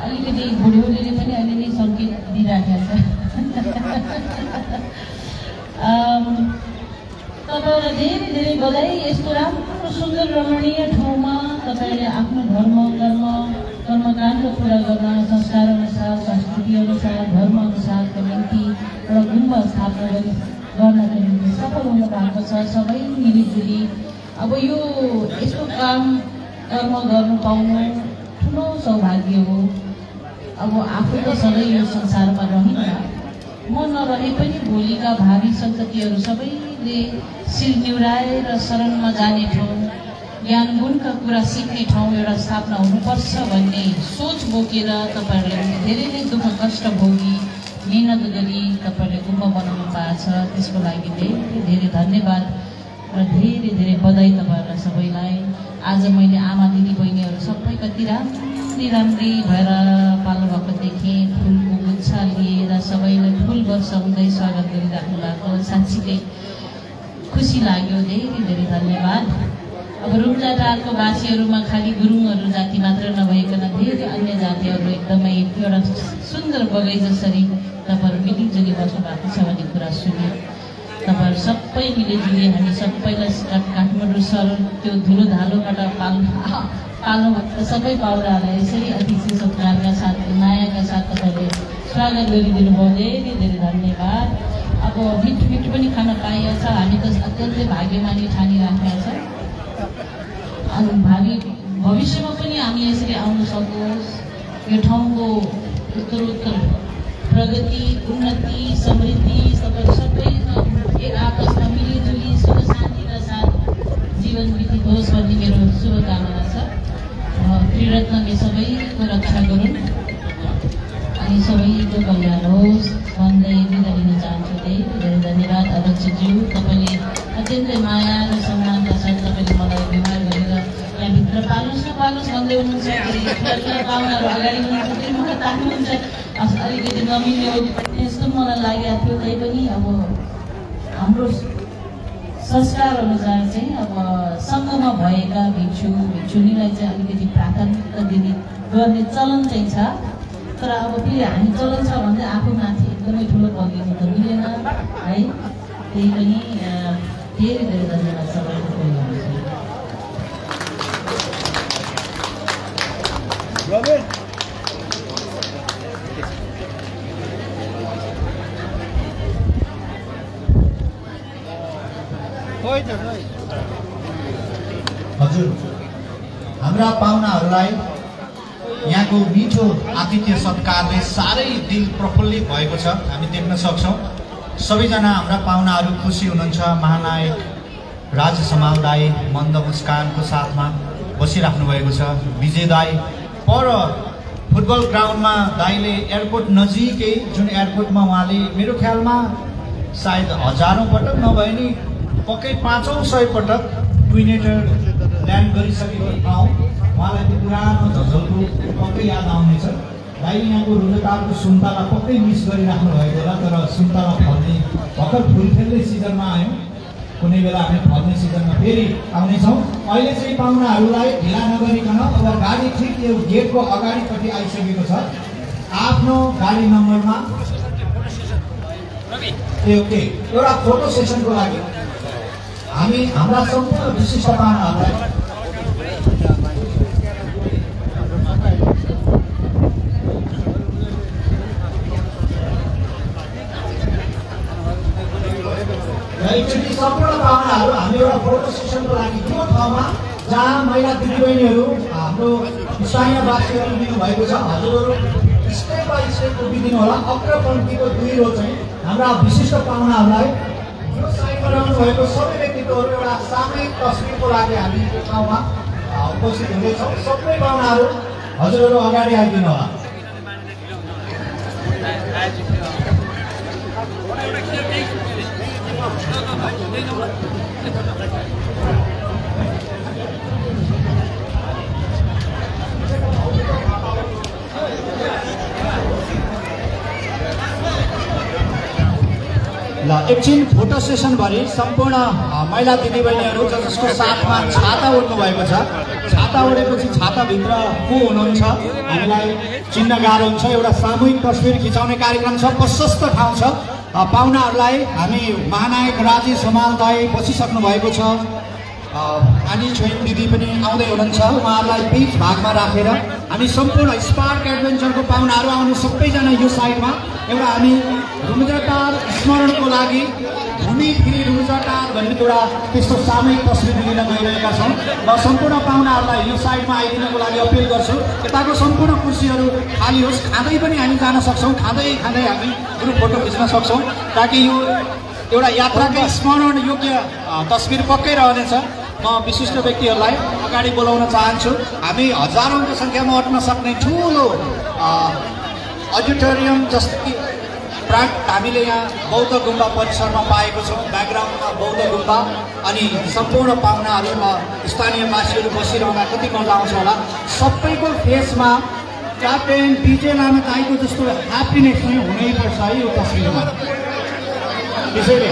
अलिकति बुढ्यौलीले पनि अलिअलि सङ्केत दिइराखेको छ। तपाईँलाई धेरै धेरै बधाई। यस्तो राम्रो सुन्दर रमणीय ठाउँमा तपाईँले आफ्नो कर्मकाण्ड पुरा गर्न, संस्कार अनुसार, संस्कृति अनुसार, धर्म अनुसारको निम्ति एउटा गुम्बा स्थापना गर्नको निम्ति सफल हुनु भएको छ। सबै मिलिजुली अब यो यस्तो कर्म गर्नु पाउनु ठुलो सौभाग्य हो। अब आफू त सधैँ यो संसारमा रहिन्न, म नरहे पनि भोलिका भावी सन्ततिहरू सबैले शिर निहुराएर शरणमा जाने ठाउँ, ज्ञान गुणका कुरा सिक्ने ठाउँ एउटा स्थापना हुनुपर्छ भन्ने सोच बोकेर तपाईँहरूले धेरै नै दुःख कष्ट भोगी मेहनत गरी तपाईँहरूले गुम्बा बनाउनु पाएको छ। त्यसको लागि धेरै धेरै धन्यवाद र धेरै धेरै बधाई तपाईँहरूलाई सबैलाई। आज मैले आमा दिदी बहिनीहरू सबै कति राम्री भएर पाल्नु भएको देखेँ। फुलको गुच्छा लिएर सबैलाई फुल वर्षाउँदै स्वागत गरिराख्नु भएको साँच्चीकै खुसी लाग्यो। धेरै धेरै धन्यवाद। अब रुम्जाटारको वासीहरूमा खालि गुरुङहरू जाति मात्र नभइकन धेरै अन्य जातिहरू एकदमै एउटा सुन्दर बगै जसरी तपाईँहरू मिलिजुली बस्नु भएको छ भन्ने कुरा सुन्यो। तपाईँहरू सबै मिलिजुली हामी सबैलाई काठमाडौँ सहर त्यो धुलो धालोबाट पाल्नु भएको सबै पाहुनाहरूलाई यसरी अतिथि सत्कारका साथ मायाका साथ तपाईँले स्वागत गरिदिनु भयो। धेरै धेरै धन्यवाद। अब मिठो पनि खान पाइएको छ। हामी त अत्यन्तै भाग्यमानी ठानिराखेका छ। अनि भविष्यमा पनि हामी यसरी आउन सकोस्, यो ठाउँको उत्तरोत्तर प्रगति, उन्नति, समृद्धि तपाईँ सबै एक आपसमा मिलिजुली सुख शान्तिका साथ जीवन व्यतीत होस् भन्ने मेरो शुभकामना छ। त्रिरत्नले सबैको रक्षा गरून् अनि सबैको कल्याण होस् भन्दै बिदा लिन चाहन्छु। धेरै धन्यवाद अध्यक्षज्यू। तपाईँले अत्यन्तै माया र सम्मानका साथ तपाईँले मलाई व्यवहार गरेर यहाँभित्र पाल्नुहोस् नपाल्नुहोस् भन्दै हुनुहुन्छ। पाहुनाहरू अगाडि हुनुहुन्छ, मलाई ताक्नुहुन्छ, अलिकति नमिल्ने हो यस्तो मलाई लागेको थियो। तैपनि अब हाम्रो संस्कार अनुसार चाहिँ अब सङ्घमा भएका भिक्षुनीलाई चाहिँ अलिकति प्राथमिकता गर्ने चलन चाहिँ छ। तर अब फेरि हामी चलन छ भन्दै आफूमाथि एकदमै ठुलो पगिनु त मिलेन है। त्यही पनि धेरै धेरै धन्यवाद सबैको हजुर, हाम्रा पाहुनाहरूलाई यहाँको मिठो आतिथ्य सत्कारले साह्रै दिल प्रफुल्लित भएको छ, हामी देख्न सक्छौँ। सबैजना हाम्रा पाहुनाहरू खुसी हुनुहुन्छ। महानायक राज समाल दाई मन्द मुस्कानको साथमा बसिराख्नु भएको छ। विजय दाई पर फुटबल ग्राउन्डमा दाईले एयरपोर्ट नजिकै जुन एयरपोर्टमा उहाँले मेरो ख्यालमा सायद हजारौँ पटक नभए नि पक्कै 500 पटक ट्विनेटर ल्यान्ड गरिसकेको ठाउँ उहाँलाई त्यो पुरानो झझलको पक्कै याद आउनेछ। दाइले यहाँको रुम्जाटारको सुन्तला पक्कै मिस गरिराख्नु भएको होला, तर सुन्तला फल्ने भर्खर फुल खेल्ने सिजनमा आयौँ, कुनै बेला हामी फल्ने सिजनमा फेरि आउनेछौँ। अहिले चाहिँ पाहुनाहरूलाई ढिला नगरिकन अब गाडी ठिक यो गेटको अगाडिपट्टि आइसकेको छ। आफ्नो गाडी नम्बरमा ओके एउटा फोटो सेसनको लागि हामी हाम्रा सम्पूर्ण विशिष्ट पाहुनाहरूलाई एकचोटि सम्पूर्ण पाहुनाहरू हामी एउटा फोटो सेसनको लागि त्यो ठाउँमा जहाँ महिला दिदीबहिनीहरू हाम्रो स्थानीयवासीहरू दिनुभएको छ, हजुरहरू स्टेप बाई स्टेप उभिदिनु होला। अग्रपङ्क्तिको 2 रो चाहिँ हाम्रा विशिष्ट पाहुनाहरूलाई यो साइडमा रहनु भएको सबै व्यक्तित्वहरू एउटा सामूहिक तस्बिरको लागि हामी यो ठाउँमा उपस्थित हुनेछौँ। सबै पाहुनाहरू हजुरहरू अगाडि आइदिनु होला। ल एकछिन फोटो सेसनभरि सम्पूर्ण महिला दिदीबहिनीहरू जसको साथमा छाता ओढ्नु भएको छ, छाता ओढेपछि छाताभित्र को हुनुहुन्छ हामीलाई चिन्न गाह्रो हुन्छ। एउटा सामूहिक तस्बिर खिचाउने कार्यक्रम छ, प्रशस्त ठाउँ छ। पाहुनाहरूलाई हामी महानायक राजेश हमाल दाई बसिसक्नु भएको छ, अनि छोइम दिदी पनि आउँदै हुनुहुन्छ। उहाँहरूलाई बिच भागमा राखेर हामी सम्पूर्ण स्पार्क एडभेन्चरको पाहुनाहरू आउनु सबैजना यो साइडमा एउटा हामी रुम्जाटार स्मरणको लागि घुमी फिरी रुम्जाटार भन्ने एउटा त्यस्तो सामूहिक तस्बिर लिन गइरहेका छौँ। म सम्पूर्ण पाहुनाहरूलाई यो साइडमा आइदिनको लागि अपिल गर्छु। यताको सम्पूर्ण कुर्सीहरू खाली होस्, खाँदै पनि हामी जान सक्छौँ, खाँदै खाँदै हामी ग्रुप फोटो खिच्न सक्छौँ, ताकि यो एउटा यात्राकै स्मरण योग्य तस्बिर पक्कै रहनेछ। म विशिष्ट व्यक्तिहरूलाई अगाडि बोलाउन चाहन्छु। हामी हजारौँको सङ्ख्यामा अट्न सक्ने ठुलो अडिटोरियम जस्तै प्राग हामीले यहाँ बौद्ध गुम्बा परिसरमा पाएको छौँ। ब्याकग्राउन्डमा बौद्ध गुम्बा अनि सम्पूर्ण पाहुनाहरू र स्थानीयवासीहरू बसिरहँदा कति मजा आउँछ होला। सबैको फेसमा क्याप्टेन विजय लामा दाइको जस्तो ह्याप्पिनेस चाहिँ हुनैपर्छ है यो तस्बिरमा। त्यसैले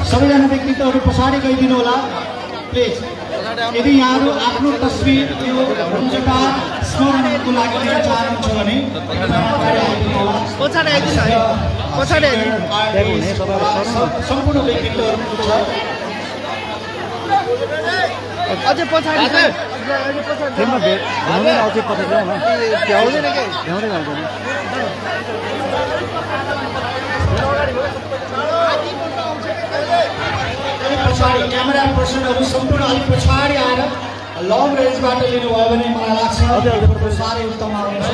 सबैजना व्यक्तित्वहरू पछाडि गइदिनु होला प्लिज। यदि यहाँहरू आफ्नो तस्बिर यो रुम्जाटार स्मरणको लागि लिन चाहनुहुन्छ भने सम्पूर्ण व्यक्तित्वहरू अझै पछाडि पछाडि क्यामेरा पर्सनहरू सम्पूर्ण अलिक पछाडि आएर लङ रेन्जबाट लिनुभयो भने मलाई लाग्छ साह्रै उत्तम आउँछ।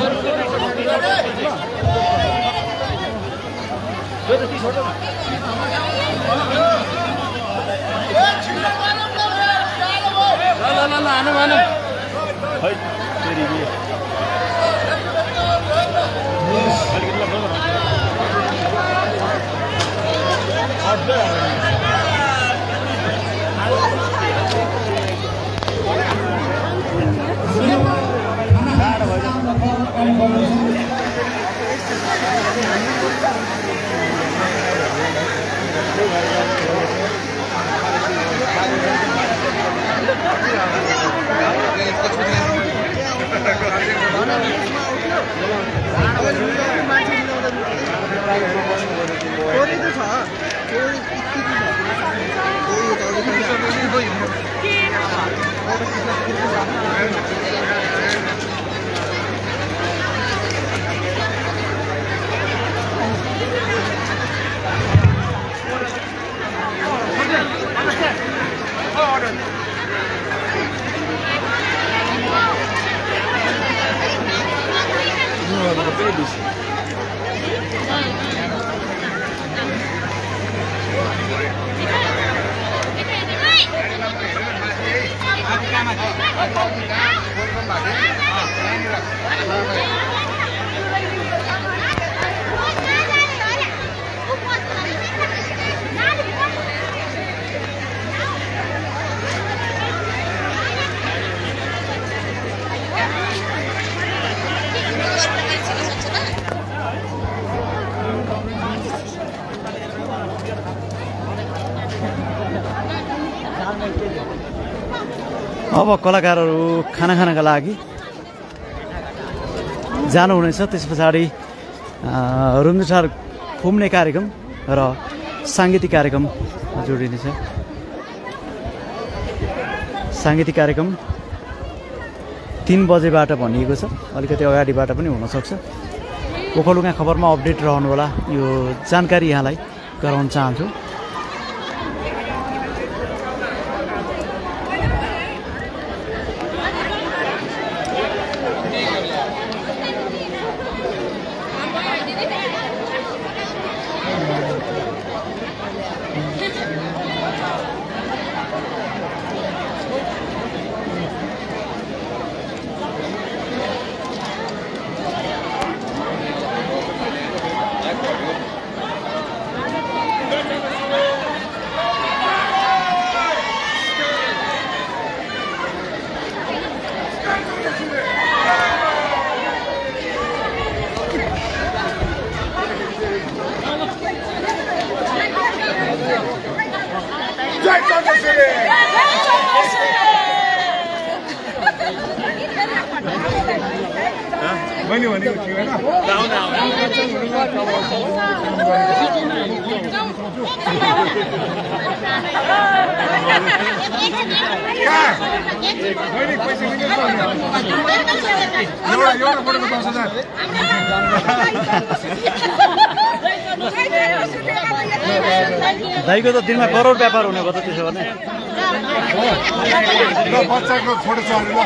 अब कलाकारहरू खाना खानका लागि जानुहुनेछ। त्यस पछाडि रुम्जाटार घुम्ने कार्यक्रम र साङ्गीतिक कार्यक्रम जोडिनेछ। साङ्गीतिक कार्यक्रम 3 बजेबाट भनिएको छ, अलिकति अगाडिबाट पनि हुनसक्छ। ओखलढुङ्गा खबरमा अपडेट रहनुहोला, यो जानकारी यहाँलाई गराउन चाहन्छु। मैले भनेको थियो हैन मैले पैसा लिएको एउटा फोटोको 10,000 दाइको त दिनमा करोड व्यापार हुने भयो त त्यसो भने। ल बच्चाको फोटो छ अरे ल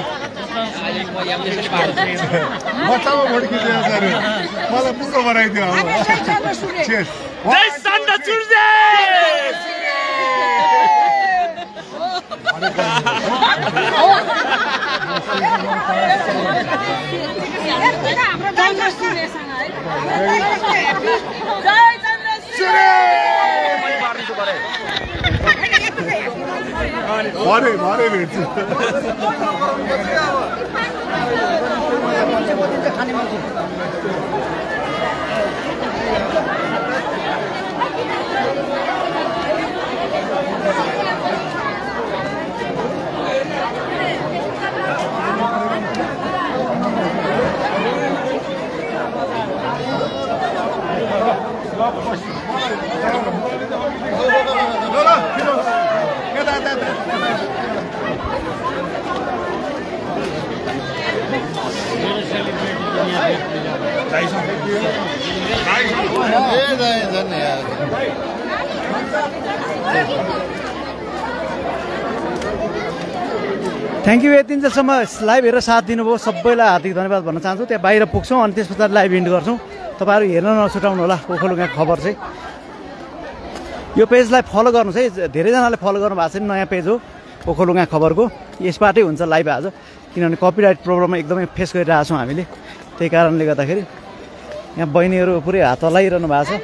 बच्चाको फोटो खिचेर छ अरे मलाई पुरो बनाइदियो अब चेस जय सन्त चुर्जे भरे भेट्छु थ्याङ्क यू। यति जेलसम्म लाइभ हेरेर साथ दिनुभयो सबैलाई हार्दिक धन्यवाद भन्न चाहन्छु। त्यहाँ बाहिर पुग्छौँ अनि त्यस पछाडि लाइभ इन्ड गर्छौँ। तपाईँहरू हेर्न नछुटाउनु होला ओखलढुङ्गा खबर चाहिँ। यो पेजलाई फलो गर्नुहोस् है, धेरैजनाले फलो गर्नु भएको छ। नयाँ पेज हो ओखलढुङ्गा खबरको, यसबाटै हुन्छ लाइभ आज, किनभने कपिराइट प्रब्लम एकदमै फेस गरिरहेको छौँ हामीले। त्यही कारणले गर्दाखेरि यहाँ बहिनीहरू पुरै हात हल्लाइरहनु भएको छ।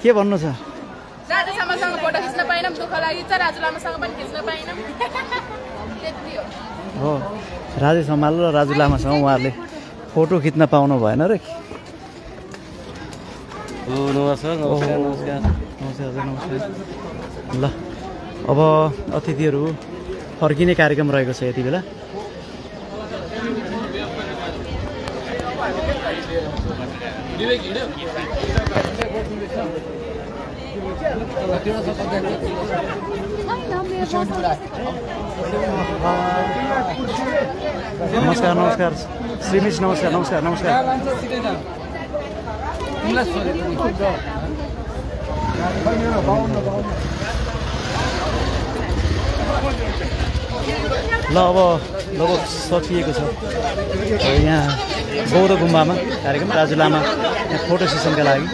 के भन्नु छ? फोटो खिच्न पाइनँ, दुःख लागिन्छ। राजु लामासँग पनि खिच्न पाइनँ, त्यति हो। हो राजेश हमाल र राजु लामासँग उहाँहरूले फोटो खिच्न पाउनु भएन र। नमस्कार नमस्कार नमस्कार नमस्कार हजुर नमस्कार। ल अब अतिथिहरू फर्किने कार्यक्रम रहेको छ यति बेला। नमस्कार नमस्कार श्रीमिस नमस्कार नमस्कार नमस्कार। ल अब लगभग सकिएको छ यहाँ बौद्ध गुम्बामा कार्यक्रम। राजु लामा यहाँ फोटो सेसनका लागि।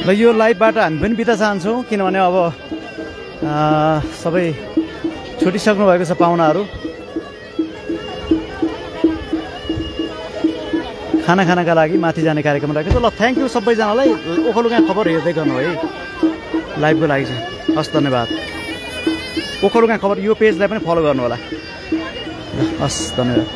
ल यो लाइभबाट हामी पनि बिदा चाहन्छौँ किनभने अब सबै छुटिसक्नु भएको छ पाहुनाहरू खाना खानाका लागि माथि जाने कार्यक्रम रहेको छ। ल थ्याङ्क यू सबैजनालाई ओखलुगा खबर हेर्दै गर्नु है लाइभको लागि चाहिँ हस् धन्यवाद। ओखलुगा खबर यो पेजलाई पनि फलो गर्नु होला हस् धन्यवाद।